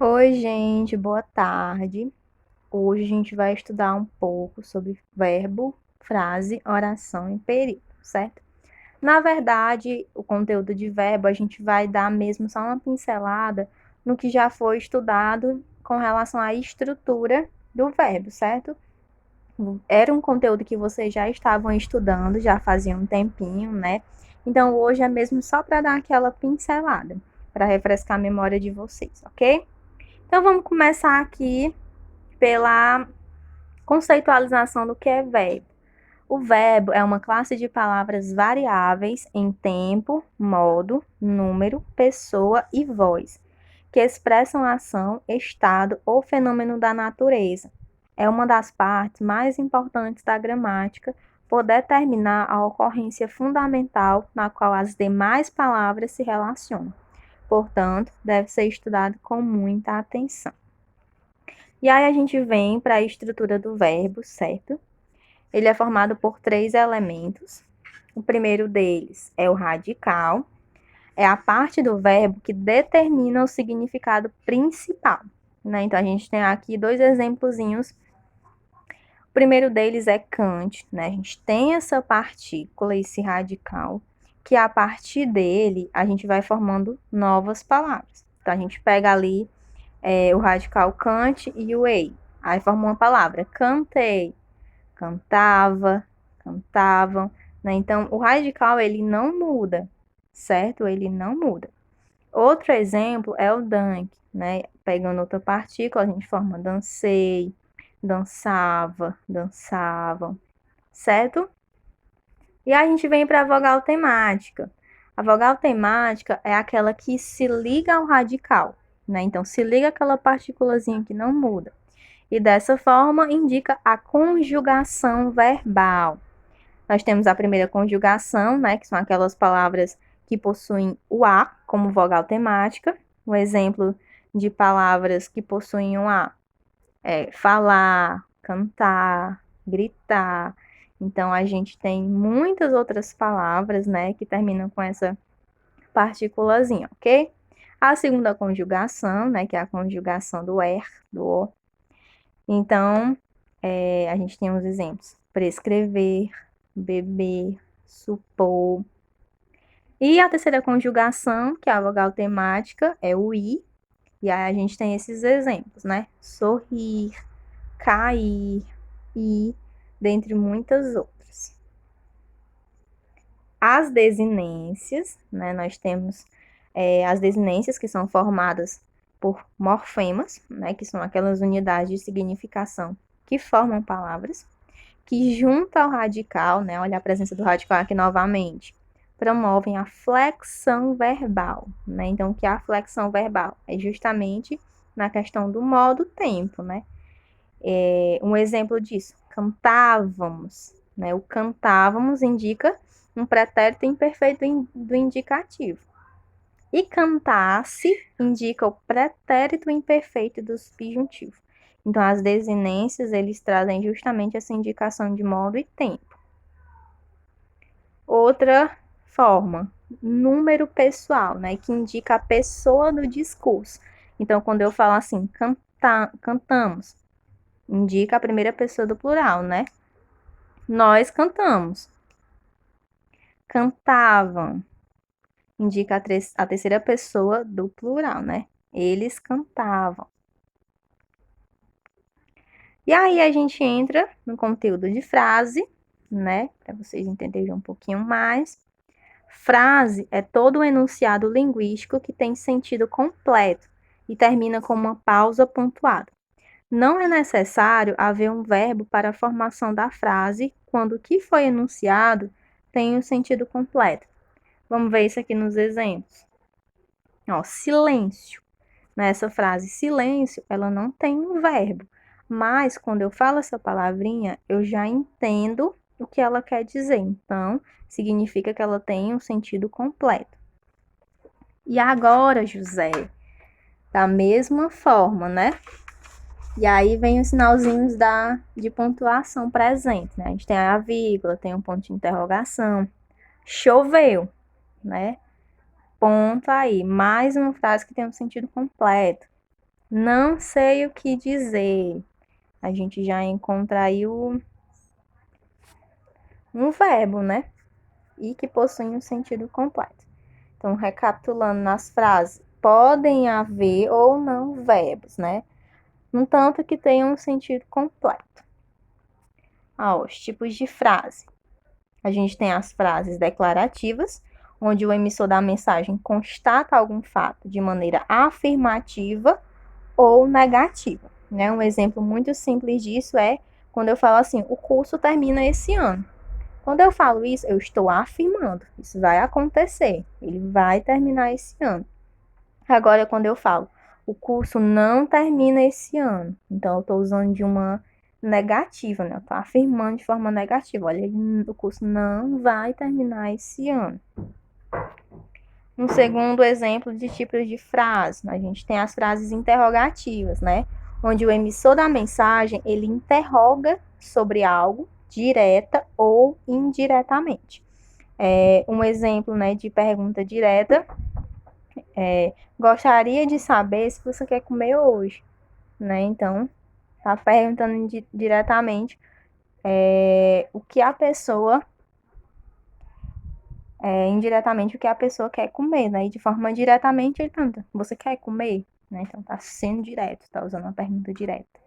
Oi, gente, boa tarde. Hoje a gente vai estudar um pouco sobre verbo, frase, oração e período, certo? Na verdade, o conteúdo de verbo a gente vai dar mesmo só uma pincelada no que já foi estudado com relação à estrutura do verbo, certo? Era um conteúdo que vocês já estavam estudando, já fazia um tempinho, né? Então hoje é mesmo só para dar aquela pincelada, para refrescar a memória de vocês, ok? Então vamos começar aqui pela conceitualização do que é verbo. O verbo é uma classe de palavras variáveis em tempo, modo, número, pessoa e voz, que expressam ação, estado ou fenômeno da natureza. É uma das partes mais importantes da gramática por determinar a ocorrência fundamental na qual as demais palavras se relacionam. Portanto, deve ser estudado com muita atenção. E aí a gente vem para a estrutura do verbo, certo? Ele é formado por três elementos. O primeiro deles é o radical, é a parte do verbo que determina o significado principal, né? Então a gente tem aqui dois exemplozinhos. O primeiro deles é Kant, né? A gente tem essa partícula, esse radical, que a partir dele a gente vai formando novas palavras. Então a gente pega ali o radical Kant e o ei. Aí forma uma palavra, cantei, cantava, cantavam, né? Então, o radical, ele não muda, certo? Ele não muda. Outro exemplo é o dank, né? Pegando outra partícula, a gente forma dancei, dançava, dançavam, certo? E aí a gente vem para a vogal temática. A vogal temática é aquela que se liga ao radical, né? Então, se liga aquela partículazinha que não muda. E dessa forma indica a conjugação verbal. Nós temos a primeira conjugação, né, que são aquelas palavras que possuem o a como vogal temática. Um exemplo de palavras que possuem o a é falar, cantar, gritar. Então a gente tem muitas outras palavras, né, que terminam com essa partículazinha, ok? A segunda conjugação, né, que é a conjugação do er, do o. Então, a gente tem os exemplos: prescrever, beber, supor. E a terceira conjugação, que é a vogal temática, é o i. E aí a gente tem esses exemplos, né? Sorrir, cair, ir, dentre muitas outras. As desinências, né? Nós temos as desinências que são formadas por morfemas, né? Que são aquelas unidades de significação que formam palavras, que junto ao radical, né? Olha a presença do radical aqui novamente, promovem a flexão verbal, né? Então, o que é a flexão verbal? É justamente na questão do modo tempo, né? Um exemplo disso, cantávamos, né? O cantávamos indica um pretérito imperfeito do indicativo. E cantasse indica o pretérito imperfeito do subjuntivo. Então, as desinências, eles trazem justamente essa indicação de modo e tempo. Outra forma, número pessoal, né? Que indica a pessoa do discurso. Então, quando eu falo assim, cantamos, indica a primeira pessoa do plural, né? Nós cantamos. Cantavam, indica a terceira pessoa do plural, né? Eles cantavam. E aí a gente entra no conteúdo de frase, né? Para vocês entenderem um pouquinho mais. Frase é todo o enunciado linguístico que tem sentido completo e termina com uma pausa pontuada. Não é necessário haver um verbo para a formação da frase quando o que foi enunciado tem o sentido completo. Vamos ver isso aqui nos exemplos. Ó, silêncio. Nessa frase silêncio, ela não tem um verbo, mas quando eu falo essa palavrinha, eu já entendo o que ela quer dizer. Então, significa que ela tem um sentido completo. E agora, José, da mesma forma, né? E aí vem os sinalzinhos de pontuação presente, né? A gente tem a vírgula, tem um ponto de interrogação. Choveu, né? Ponto aí. Mais uma frase que tem um sentido completo. Não sei o que dizer. A gente já encontra aí um verbo, né? E que possui um sentido completo. Então, recapitulando nas frases, podem haver ou não verbos, né? No tanto que tenham um sentido completo. Os tipos de frase. A gente tem as frases declarativas, onde o emissor da mensagem constata algum fato de maneira afirmativa ou negativa. Né? Um exemplo muito simples disso é quando eu falo assim: o curso termina esse ano. Quando eu falo isso, eu estou afirmando, isso vai acontecer, ele vai terminar esse ano. Agora, quando eu falo, o curso não termina esse ano, então eu estou usando de uma negativa, né? Eu estou afirmando de forma negativa, olha, o curso não vai terminar esse ano. Um segundo exemplo de tipos de frase, a gente tem as frases interrogativas, né? Onde o emissor da mensagem, ele interroga sobre algo, direta ou indiretamente. Um exemplo, né, de pergunta direta gostaria de saber se você quer comer hoje, né? Então, tá perguntando diretamente o que a pessoa, indiretamente o que a pessoa quer comer, né? E de forma diretamente ele pergunta, você quer comer? Né? Então, tá sendo direto, tá usando uma pergunta direta.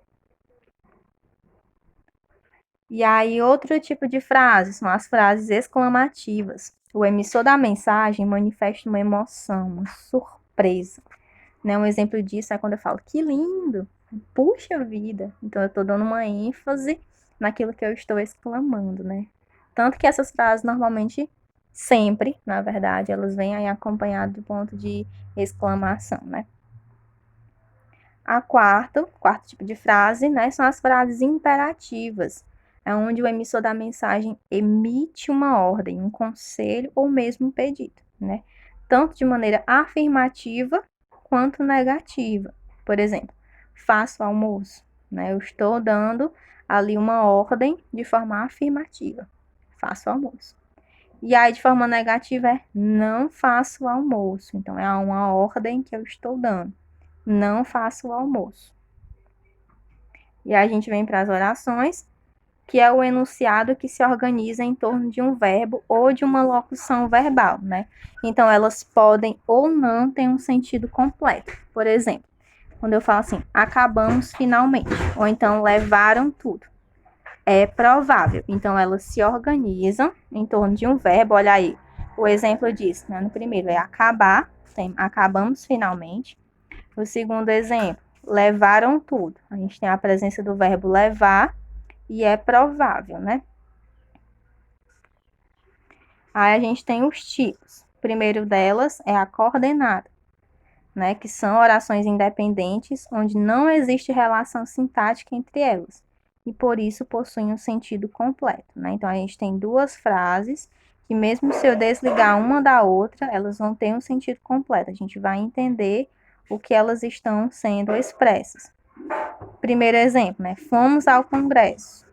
E aí, outro tipo de frase são as frases exclamativas. O emissor da mensagem manifesta uma emoção, uma surpresa. Né? Um exemplo disso é quando eu falo, que lindo, puxa vida. Então, eu estou dando uma ênfase naquilo que eu estou exclamando, né? Tanto que essas frases, normalmente, sempre, na verdade, elas vêm aí acompanhadas do ponto de exclamação, né? Quarto tipo de frase, né, são as frases imperativas, é onde o emissor da mensagem emite uma ordem, um conselho ou mesmo um pedido, né? Tanto de maneira afirmativa quanto negativa. Por exemplo, faça o almoço, né? Eu estou dando ali uma ordem de forma afirmativa. Faça o almoço. E aí, de forma negativa, é não faça o almoço. Então, é uma ordem que eu estou dando. Não faça o almoço. E aí a gente vem para as orações, que é o enunciado que se organiza em torno de um verbo ou de uma locução verbal, né? Então, elas podem ou não ter um sentido completo. Por exemplo, quando eu falo assim, acabamos finalmente, ou então levaram tudo. É provável. Então, elas se organizam em torno de um verbo. Olha aí, o exemplo disso, né? No primeiro é acabar, tem acabamos finalmente. O segundo exemplo, levaram tudo. A gente tem a presença do verbo levar e é provável, né? Aí a gente tem os tipos. O primeiro delas é a coordenada, né? Que são orações independentes onde não existe relação sintática entre elas e por isso possuem um sentido completo, né? Então a gente tem duas frases que mesmo se eu desligar uma da outra, elas vão ter um sentido completo. A gente vai entender o que elas estão sendo expressas. Primeiro exemplo, né? Fomos ao congresso.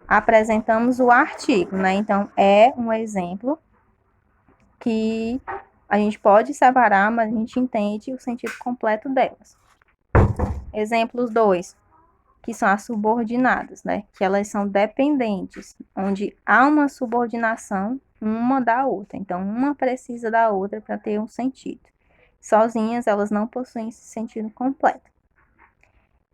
Apresentamos o artigo, né? Então, é um exemplo que a gente pode separar, mas a gente entende o sentido completo delas. Exemplos 2, que são as subordinadas, né? Que elas são dependentes, onde há uma subordinação uma da outra. Então, uma precisa da outra para ter um sentido. Sozinhas, elas não possuem esse sentido completo.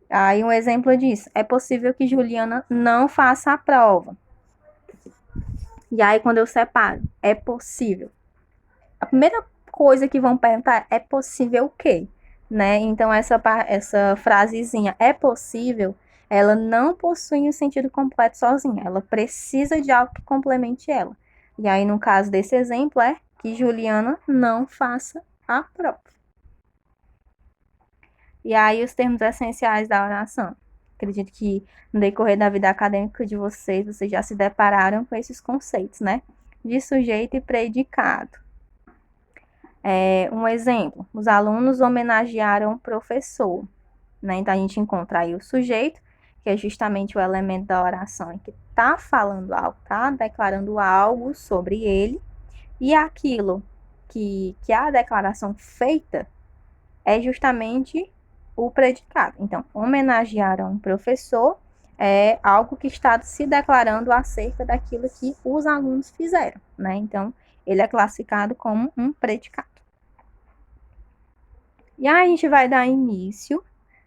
Aí um exemplo disso, é possível que Juliana não faça a prova. E aí quando eu separo, é possível. A primeira coisa que vão perguntar é possível o quê? Né? Então essa frasezinha é possível, ela não possui um sentido completo sozinha, ela precisa de algo que complemente ela. E aí no caso desse exemplo é que Juliana não faça a prova. E aí, os termos essenciais da oração. Acredito que no decorrer da vida acadêmica de vocês já se depararam com esses conceitos, né? De sujeito e predicado. Um exemplo, os alunos homenagearam o professor, né? Então, a gente encontra aí o sujeito, que é justamente o elemento da oração que está falando algo, está declarando algo sobre ele, e aquilo que a declaração feita é justamente o predicado. Então, homenagear a um professor é algo que está se declarando acerca daquilo que os alunos fizeram, né? Então, ele é classificado como um predicado. E aí a gente vai dar início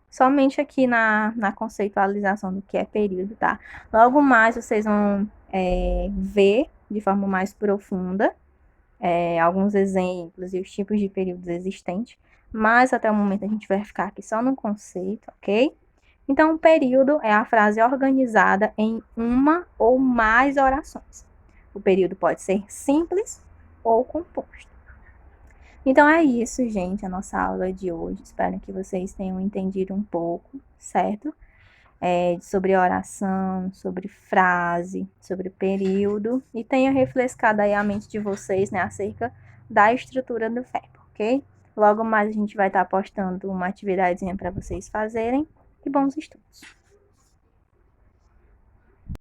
somente aqui na conceitualização do que é período, tá? Logo mais vocês vão ver de forma mais profunda alguns exemplos e os tipos de períodos existentes, mas até o momento a gente vai ficar aqui só no conceito, ok? Então, o período é a frase organizada em uma ou mais orações. O período pode ser simples ou composto. Então é isso, gente, a nossa aula de hoje. Espero que vocês tenham entendido um pouco, certo? Sobre oração, sobre frase, sobre período, e tenha refrescado aí a mente de vocês, né, acerca da estrutura do verbo, ok? Logo mais a gente vai estar postando uma atividadezinha para vocês fazerem, e bons estudos!